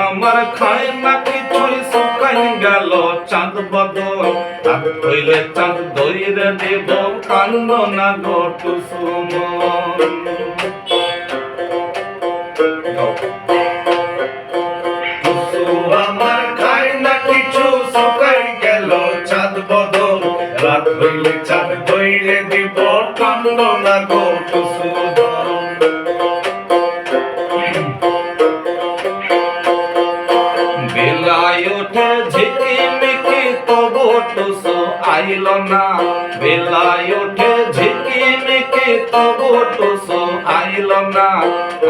আমার খায় না কিছুই শুকাই গেল চাঁদ বদল রাত হইলে চাঁদ ধইরে দেব কান্দ না গো টুসুমন আমার খায় না কিছু শুকাই গেল চাঁদ বদল রাত হইলে চাঁদ ধইরে দেব কান্দ না গো টুসুমন বেলায় ওঠে ঝিকিমিকি তবু টুসু আইল না বেলায় ওঠে ঝিকিমিকি তবু টুসু আইল না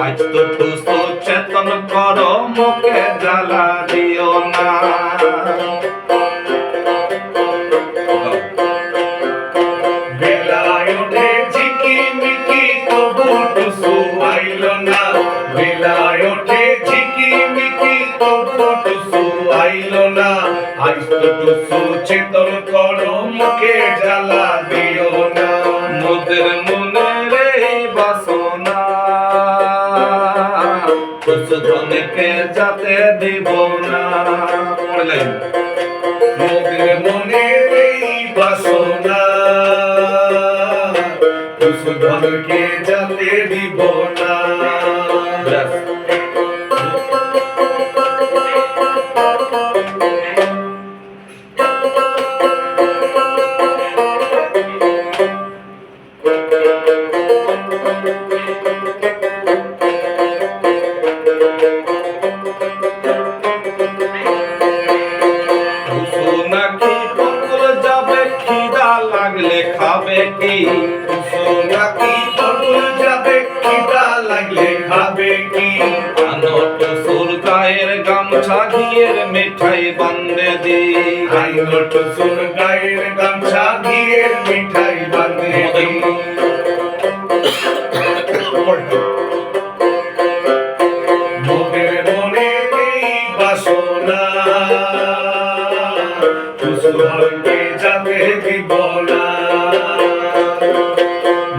আজ তো টুসু চেতন করো মুখে জ্বালা দিও না বেলায় ওঠে ঝিকিমিকি তবু টুসু আইল না বেলায় ওঠে ঝিকিমিকি তবু টুসু আইল না আজ তো টুসু চেতন করো মুখে জ্বালা দিও না মোদের মনে রে বাসনা টুসু ধনকে যাতে দিব না মোদের মনে রে বাসনা টুসু ধনকে যাতে দিব না খাবে কি নাকি বদল যাবে খিদা লাগলে খাবে কি আনো টুসুর গায়ের গামছা ঘিয়ের মিঠাই বান্ধে দি আনো টুসুর গায়ের গামছা ঘিয়ের মিঠাই বান্ধে দি মোদের মনে এই বাসনা টুসু ধনকে যাবে দিব না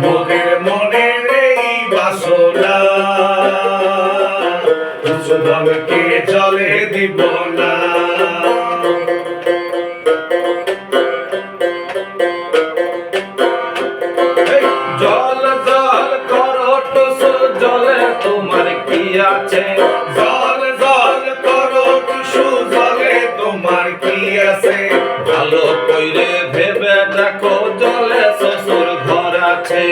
মোদের মনের এই বাসনা টুসু ধনকে জলে দিব না জল জল করো টুসু জলে তোমার কি আছে জল জল করো টুসু জলে তোমার কি আছে ভালো কইরে ভেবে দেখো জলে শ্বশুর ঘর আছে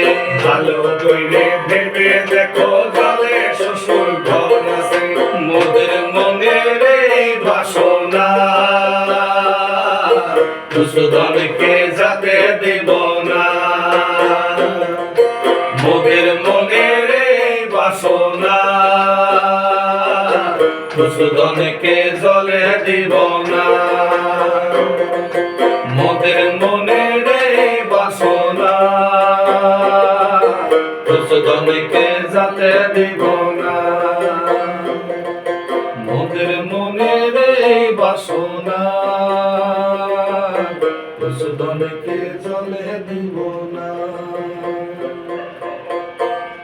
ভালো কইরে ভেবে দেখো জলে শ্বশুর ঘর আছে মোদের মনের এই বাসনা টুসু ধনকে যাতে দিব না মোদের মনের এই বাসনা টুসু ধনকে জলে দিব না মোদের মনের এই বাসনা টুসু ধনকে যাতে দিব না মোদের মনের এই বাসনা